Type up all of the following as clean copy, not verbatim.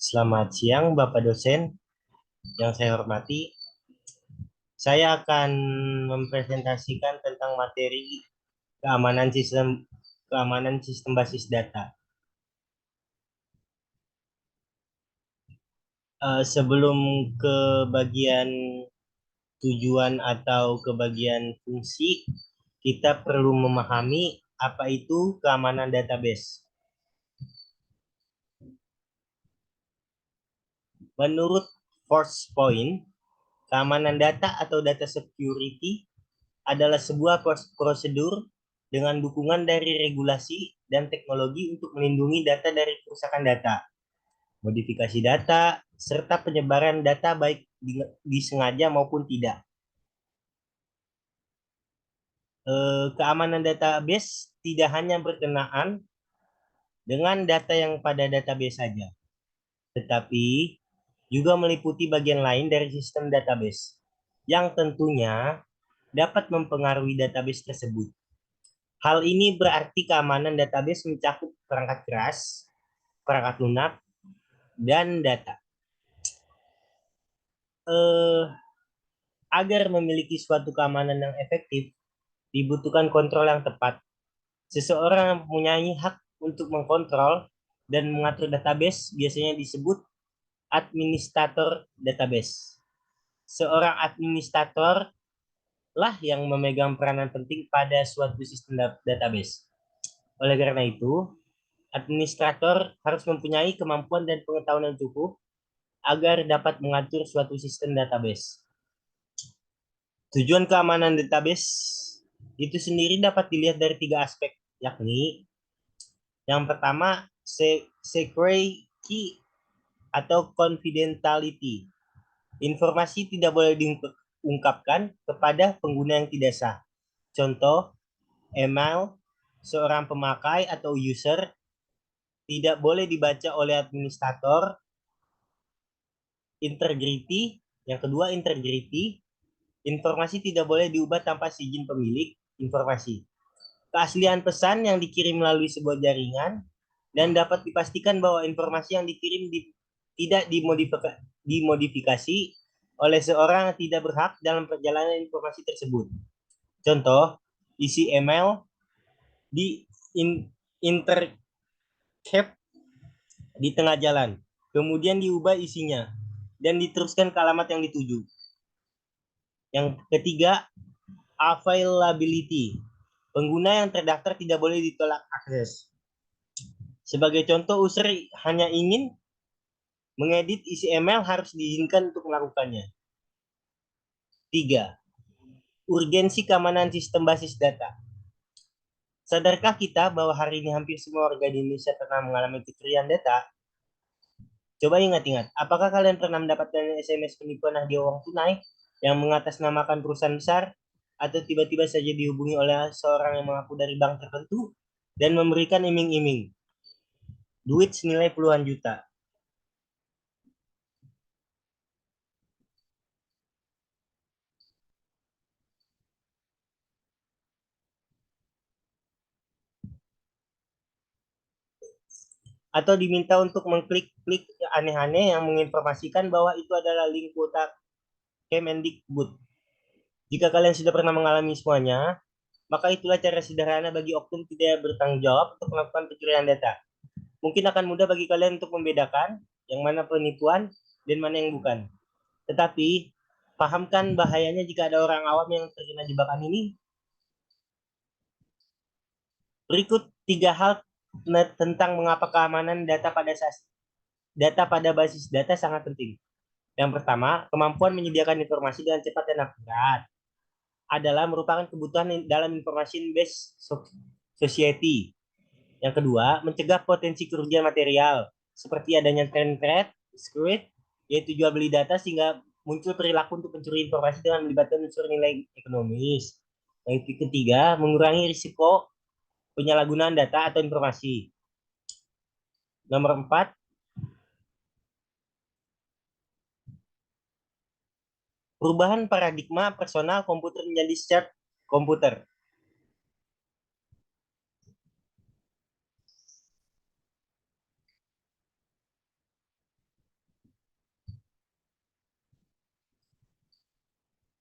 Selamat siang, Bapak dosen yang saya hormati. Saya akan mempresentasikan tentang materi keamanan sistem basis data. Sebelum ke bagian tujuan atau ke bagian fungsi, kita perlu memahami apa itu keamanan database. Menurut Forcepoint, keamanan data atau data security adalah sebuah prosedur dengan dukungan dari regulasi dan teknologi untuk melindungi data dari kerusakan data, modifikasi data, serta penyebaran data baik disengaja maupun tidak. Keamanan database tidak hanya berkenaan dengan data yang pada database saja, tetapi juga meliputi bagian lain dari sistem database yang tentunya dapat mempengaruhi database tersebut. Hal ini berarti keamanan database mencakup perangkat keras, perangkat lunak, dan data. Eh, Agar memiliki suatu keamanan yang efektif, dibutuhkan kontrol yang tepat. Seseorang mempunyai hak untuk mengkontrol dan mengatur database biasanya disebut administrator database. Seorang administrator lah yang memegang peranan penting pada suatu sistem database. Oleh karena itu, administrator harus mempunyai kemampuan dan pengetahuan yang cukup agar dapat mengatur suatu sistem database. Tujuan keamanan database itu sendiri dapat dilihat dari tiga aspek, yakni yang pertama, security atau confidentiality. Informasi tidak boleh diungkapkan kepada pengguna yang tidak sah. Contoh, email seorang pemakai atau user tidak boleh dibaca oleh administrator. Integrity, yang kedua integrity, informasi tidak boleh diubah tanpa izin pemilik informasi. Keaslian pesan yang dikirim melalui sebuah jaringan dan dapat dipastikan bahwa informasi yang dikirim tidak dimodifikasi oleh seorang yang tidak berhak dalam perjalanan informasi tersebut. Contoh, isi email di intercept di tengah jalan, kemudian diubah isinya dan diteruskan ke alamat yang dituju. Yang ketiga, availability. Pengguna yang terdaftar tidak boleh ditolak akses. Sebagai contoh, user hanya ingin mengedit isi email harus diizinkan untuk melakukannya. 3. Urgensi keamanan sistem basis data. Sadarkah kita bahwa hari ini hampir semua warga di Indonesia pernah mengalami kecurian data? Coba ingat-ingat, apakah kalian pernah mendapatkan SMS penipuan hadiah uang tunai yang mengatasnamakan perusahaan besar, atau tiba-tiba saja dihubungi oleh seorang yang mengaku dari bank tertentu dan memberikan iming-iming duit senilai puluhan juta? Atau diminta untuk mengklik-klik aneh-aneh yang menginformasikan bahwa itu adalah link kuota Kemendikbud. Jika kalian sudah pernah mengalami semuanya, maka itulah cara sederhana bagi oknum tidak bertanggung jawab untuk melakukan pencurian data. Mungkin akan mudah bagi kalian untuk membedakan yang mana penipuan dan mana yang bukan. Tetapi, pahamkan bahayanya jika ada orang awam yang terkena jebakan ini. Berikut tiga hal tentang mengapa keamanan data pada basis data sangat penting. Yang pertama, kemampuan menyediakan informasi dengan cepat dan akurat adalah merupakan kebutuhan dalam information based society. Yang kedua, mencegah potensi kerugian material seperti adanya trend squid, yaitu jual beli data sehingga muncul perilaku untuk mencuri informasi dengan melibatkan unsur nilai ekonomis. Yang ketiga, mengurangi risiko penyalahgunaan data atau informasi. Nomor 4, perubahan paradigma personal komputer menjadi shared komputer.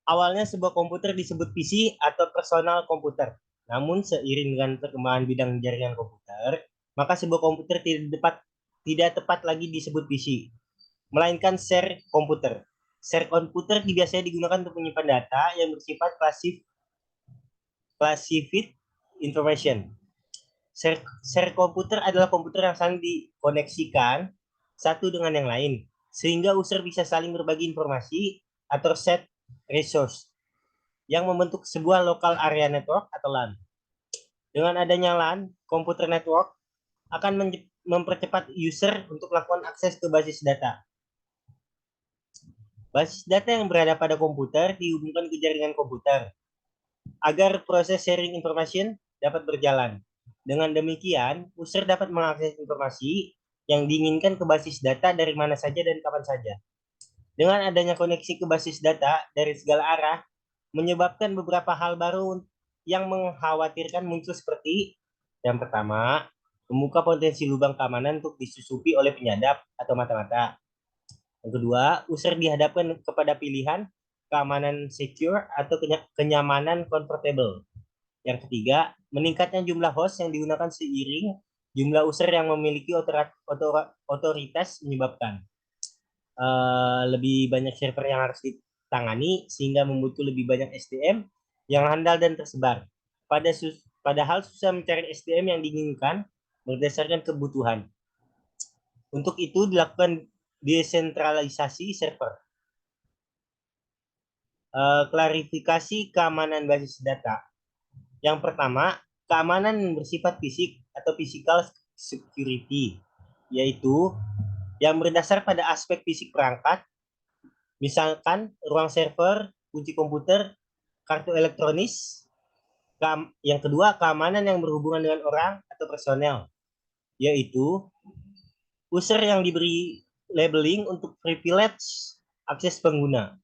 Awalnya sebuah komputer disebut PC atau personal komputer. Namun seiring dengan perkembangan bidang jaringan komputer, maka sebuah komputer tidak tepat lagi disebut PC, melainkan share komputer. Share komputer biasanya digunakan untuk menyimpan data yang bersifat classified information. Share komputer adalah komputer yang saling dikoneksikan satu dengan yang lain, sehingga user bisa saling berbagi informasi atau set resource yang membentuk sebuah local area network atau LAN. Dengan adanya LAN, komputer network akan mempercepat user untuk melakukan akses ke basis data. Basis data yang berada pada komputer dihubungkan ke jaringan komputer agar proses sharing information dapat berjalan. Dengan demikian, user dapat mengakses informasi yang diinginkan ke basis data dari mana saja dan kapan saja. Dengan adanya koneksi ke basis data dari segala arah, menyebabkan beberapa hal baru yang mengkhawatirkan muncul seperti yang pertama, membuka potensi lubang keamanan untuk disusupi oleh penyadap atau mata-mata. Yang kedua, user dihadapkan kepada pilihan keamanan secure atau kenyamanan comfortable. Yang ketiga, meningkatnya jumlah host yang digunakan seiring jumlah user yang memiliki otoritas menyebabkan lebih banyak server yang harus ditangani sehingga membutuhkan lebih banyak SDM yang handal dan tersebar. Padahal susah mencari SDM yang diinginkan berdasarkan kebutuhan. Untuk itu dilakukan desentralisasi server. Klarifikasi keamanan basis data. Yang pertama, keamanan yang bersifat fisik atau physical security, yaitu yang berdasar pada aspek fisik perangkat, misalkan ruang server, kunci komputer, kartu elektronis. Yang kedua, keamanan yang berhubungan dengan orang atau personel, yaitu user yang diberi labeling untuk privilege akses pengguna.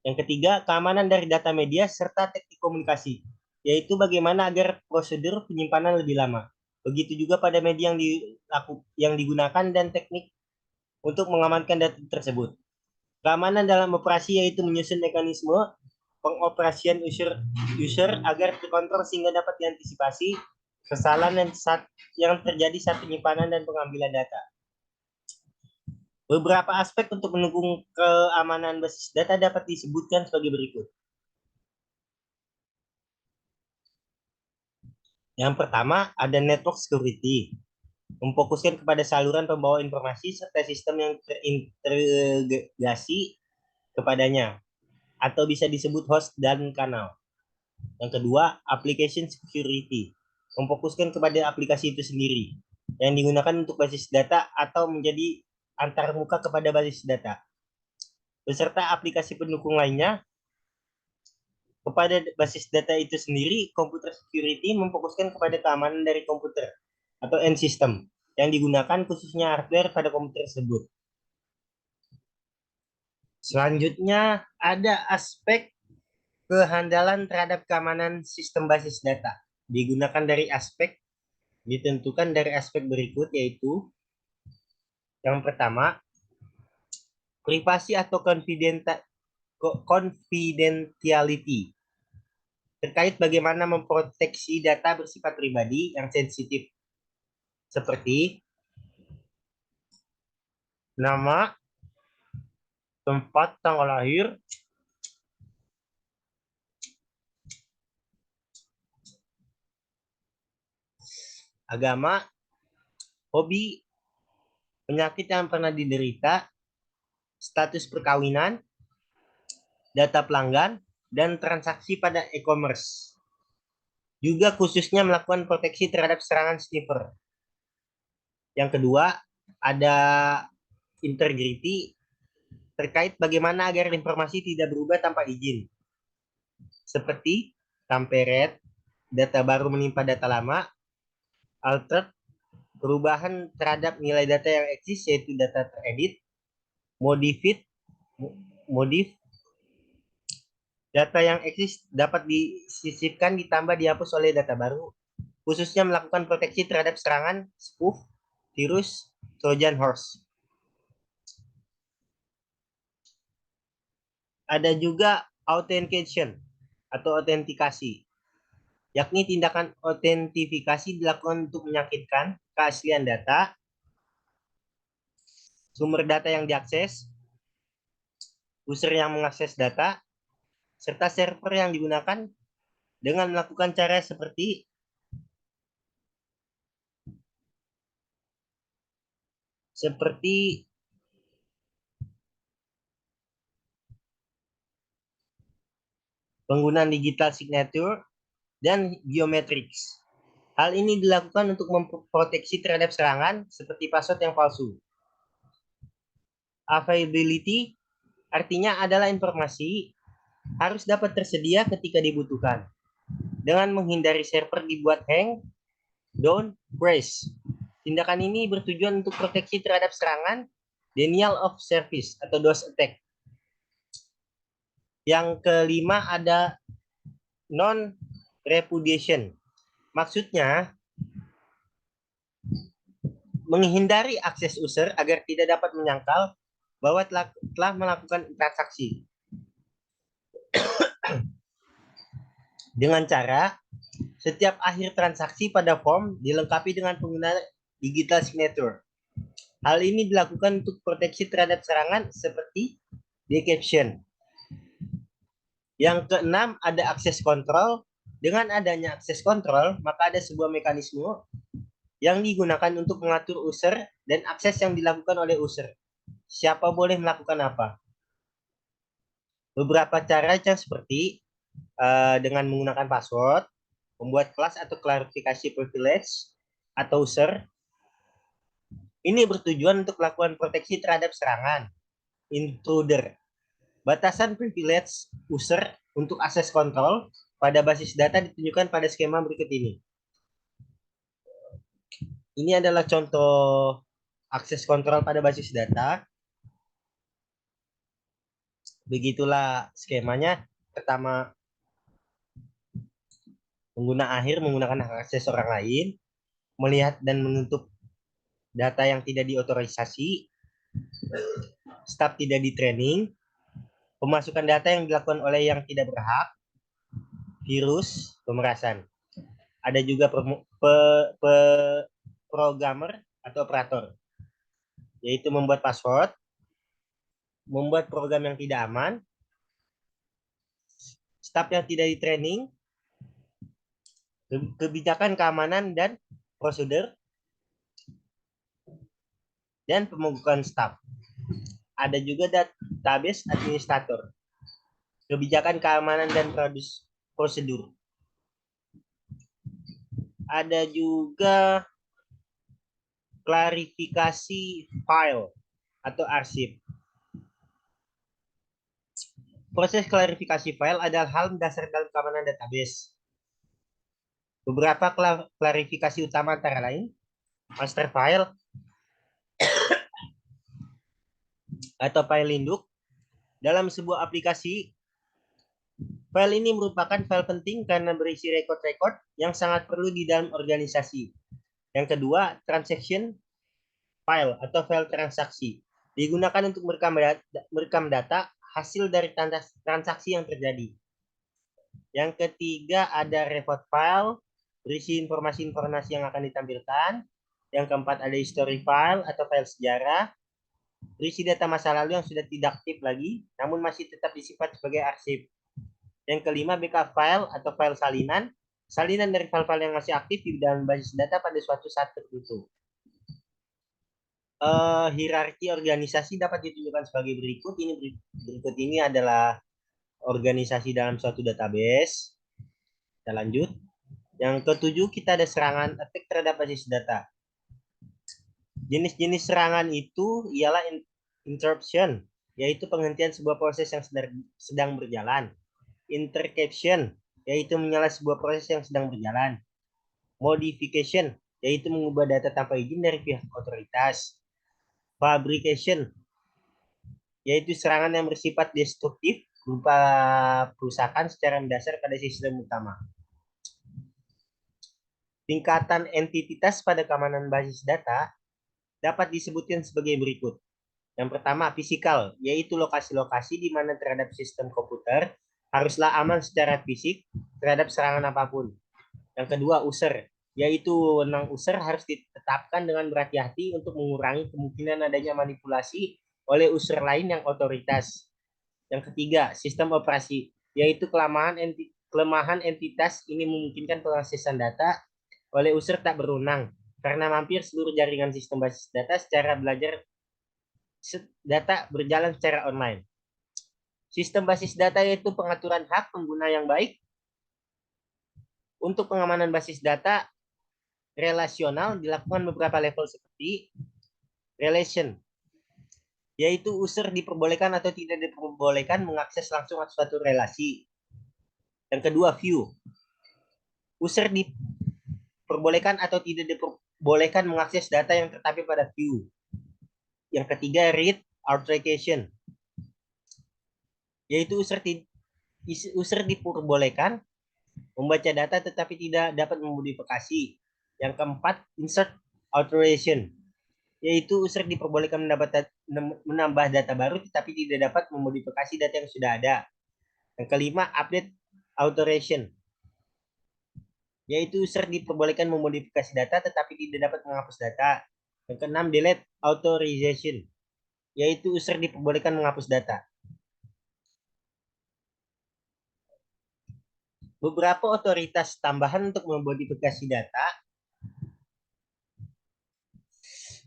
Yang ketiga, keamanan dari data media serta teknik komunikasi, yaitu bagaimana agar prosedur penyimpanan lebih lama. Begitu juga pada media yang digunakan dan teknik untuk mengamankan data tersebut. Keamanan dalam operasi yaitu menyusun mekanisme pengoperasian user agar terkontrol sehingga dapat diantisipasi kesalahan yang terjadi saat penyimpanan dan pengambilan data. Beberapa aspek untuk mendukung keamanan basis data dapat disebutkan sebagai berikut. Yang pertama, ada network security, memfokuskan kepada saluran pembawa informasi serta sistem yang terintegrasi kepadanya, atau bisa disebut host dan kanal. Yang kedua, application security, memfokuskan kepada aplikasi itu sendiri, yang digunakan untuk basis data atau menjadi antarmuka kepada basis data, beserta aplikasi pendukung lainnya kepada basis data itu sendiri. Computer security memfokuskan kepada keamanan dari komputer atau end system yang digunakan khususnya hardware pada komputer tersebut. Selanjutnya ada aspek kehandalan terhadap keamanan sistem basis data. Ditentukan dari aspek berikut, yaitu yang pertama, privasi atau confidentiality, terkait bagaimana memproteksi data bersifat pribadi yang sensitif, seperti nama, tempat tanggal lahir, agama, hobi, penyakit yang pernah diderita, status perkawinan, data pelanggan, dan transaksi pada e-commerce. Juga khususnya melakukan proteksi terhadap serangan sniffer. Yang kedua, ada integrity, terkait bagaimana agar informasi tidak berubah tanpa izin, seperti tamperet, data baru menimpa data lama, altered, perubahan terhadap nilai data yang eksis yaitu data teredit, modif, data yang eksis dapat disisipkan, ditambah, dihapus oleh data baru, khususnya melakukan proteksi terhadap serangan spoof, virus, Trojan horse. Ada juga authentication atau autentikasi, yakni tindakan autentifikasi dilakukan untuk meyakinkan keaslian data, sumber data yang diakses, user yang mengakses data, serta server yang digunakan dengan melakukan cara seperti penggunaan digital signature dan biometrics. Hal ini dilakukan untuk memproteksi terhadap serangan seperti password yang palsu. Availability artinya adalah informasi harus dapat tersedia ketika dibutuhkan, dengan menghindari server dibuat hang, down, crash. Tindakan ini bertujuan untuk proteksi terhadap serangan denial of service atau DOS attack. Yang kelima ada non-repudiation. Maksudnya, menghindari akses user agar tidak dapat menyangkal bahwa telah melakukan transaksi. Dengan cara, setiap akhir transaksi pada form dilengkapi dengan penggunaan digital signature. Hal ini dilakukan untuk proteksi terhadap serangan seperti decryption. Yang keenam ada akses kontrol. Dengan adanya akses kontrol, maka ada sebuah mekanisme yang digunakan untuk mengatur user dan akses yang dilakukan oleh user. Siapa boleh melakukan apa? Beberapa cara seperti dengan menggunakan password, membuat kelas atau klarifikasi privilege atau user. Ini bertujuan untuk melakukan proteksi terhadap serangan intruder. Batasan privilege user untuk akses kontrol pada basis data ditunjukkan pada skema berikut ini. Ini adalah contoh akses kontrol pada basis data. Begitulah skemanya. Pertama, pengguna akhir menggunakan hak akses orang lain, melihat dan menutup data yang tidak diotorisasi, staf tidak di training, pemasukan data yang dilakukan oleh yang tidak berhak, virus, pemerasan. Ada juga programmer atau operator, yaitu membuat password, membuat program yang tidak aman, staf yang tidak di training, kebijakan keamanan dan prosedur, dan pemogokan staf. Ada juga database administrator, kebijakan keamanan dan prosedur. Ada juga klarifikasi file atau arsip. Proses klarifikasi file adalah hal mendasar dalam keamanan database. Beberapa klarifikasi utama antara lain master file atau file induk. Dalam sebuah aplikasi, file ini merupakan file penting karena berisi rekod-rekod yang sangat perlu di dalam organisasi. Yang kedua, transaction file atau file transaksi. Digunakan untuk merekam data hasil dari transaksi yang terjadi. Yang ketiga, ada report file, berisi informasi-informasi yang akan ditampilkan. Yang keempat, ada history file atau file sejarah, berisi data masa lalu yang sudah tidak aktif lagi, namun masih tetap disifat sebagai arsip. Yang kelima, backup file atau file salinan, salinan dari file-file yang masih aktif di dalam basis data pada suatu saat tertentu. Hierarki organisasi dapat ditunjukkan sebagai berikut. Berikut ini adalah organisasi dalam suatu database. Kita lanjut. Yang ketujuh, kita ada serangan attack terhadap basis data. Jenis-jenis serangan itu ialah interruption, yaitu penghentian sebuah proses yang sedang berjalan. Interception, yaitu menyala sebuah proses yang sedang berjalan. Modification, yaitu mengubah data tanpa izin dari pihak otoritas. Fabrication, yaitu serangan yang bersifat destruktif berupa perusakan secara mendasar pada sistem utama. Tingkatan entitas pada keamanan basis data dapat disebutkan sebagai berikut. Yang pertama, fisikal, yaitu lokasi-lokasi di mana terhadap sistem komputer haruslah aman secara fisik terhadap serangan apapun. Yang kedua, user, yaitu wewenang user harus ditetapkan dengan berhati-hati untuk mengurangi kemungkinan adanya manipulasi oleh user lain yang otoritas. Yang ketiga, sistem operasi, yaitu kelemahan entitas ini memungkinkan pengaksesan data oleh user tak berwenang karena hampir seluruh jaringan sistem basis data secara belajar data berjalan secara online. Sistem basis data yaitu pengaturan hak pengguna yang baik. Untuk pengamanan basis data relasional dilakukan beberapa level seperti relation, yaitu user diperbolehkan atau tidak diperbolehkan mengakses langsung suatu relasi. Yang kedua, view. User diperbolehkan atau tidak diperbolehkan mengakses data yang tertampil pada view. Yang ketiga, read authentication, yaitu user diperbolehkan membaca data tetapi tidak dapat memodifikasi. Yang keempat, insert authorization, yaitu user diperbolehkan menambah data baru tetapi tidak dapat memodifikasi data yang sudah ada. Yang kelima, update authorization, yaitu user diperbolehkan memodifikasi data tetapi tidak dapat menghapus data. Yang keenam, delete authorization, yaitu user diperbolehkan menghapus data. Beberapa otoritas tambahan untuk memodifikasi data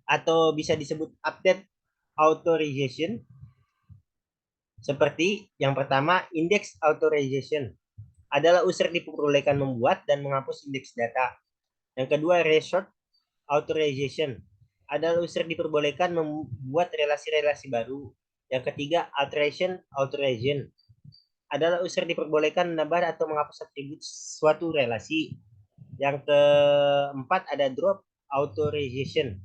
atau bisa disebut update authorization seperti yang pertama, index authorization adalah user diperbolehkan membuat dan menghapus indeks data. Yang kedua, resort authorization adalah user diperbolehkan membuat relasi-relasi baru. Yang ketiga, alteration authorization adalah user diperbolehkan menambah atau menghapus atribut suatu relasi. Yang keempat ada drop authorization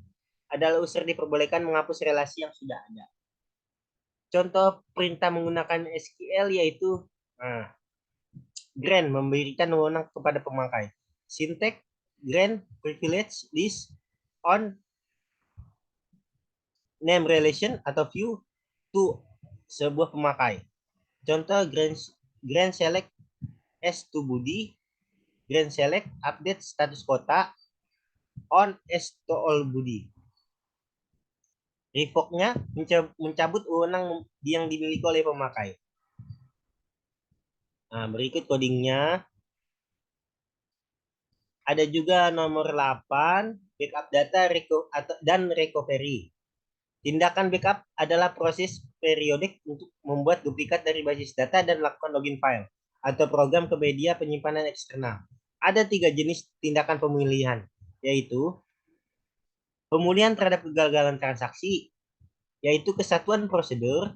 adalah user diperbolehkan menghapus relasi yang sudah ada. Contoh perintah menggunakan SQL yaitu grant memberikan wewenang kepada pemakai. Syntax grant privilege list on name relation atau view to sebuah pemakai. Contoh grant select S to Budi, grant select update status kota on S to all Budi. Revoke-nya mencabut wewenang yang dimiliki oleh pemakai. Nah, berikut codingnya. Ada juga nomor 8, backup data dan recovery. Tindakan backup adalah proses periodik untuk membuat duplikat dari basis data dan melakukan login file atau program ke media penyimpanan eksternal. Ada 3 jenis tindakan pemilihan, yaitu pemulihan terhadap kegagalan transaksi, yaitu kesatuan prosedur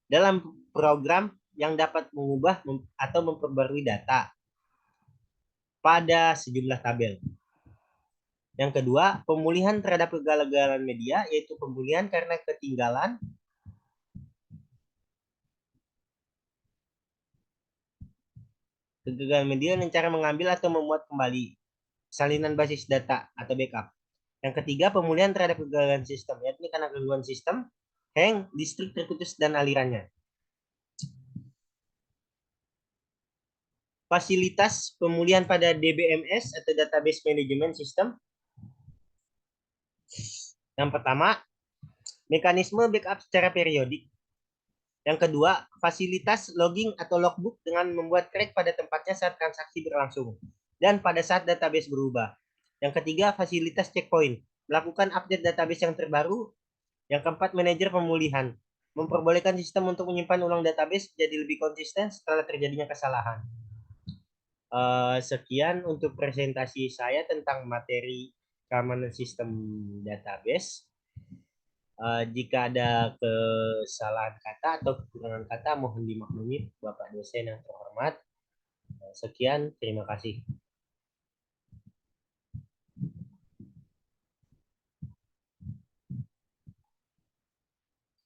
dalam program yang dapat mengubah atau memperbarui data pada sejumlah tabel. Yang kedua, pemulihan terhadap kegagalan media, yaitu pemulihan karena ketinggalan kegagalan media dengan cara mengambil atau membuat kembali salinan basis data atau backup. Yang ketiga, pemulihan terhadap kegagalan sistem, yakni karena gangguan sistem, hang, distrik terputus, dan alirannya. Fasilitas pemulihan pada DBMS atau Database Management System. Yang pertama, mekanisme backup secara periodik. Yang kedua, fasilitas logging atau logbook dengan membuat track pada tempatnya saat transaksi berlangsung dan pada saat database berubah. Yang ketiga, fasilitas checkpoint, melakukan update database yang terbaru. Yang keempat, manajer pemulihan, memperbolehkan sistem untuk menyimpan ulang database jadi lebih konsisten setelah terjadinya kesalahan. Sekian untuk presentasi saya tentang materi keamanan sistem database. Jika ada kesalahan kata atau kekurangan kata mohon dimaklumi Bapak dosen yang terhormat. Sekian, terima kasih.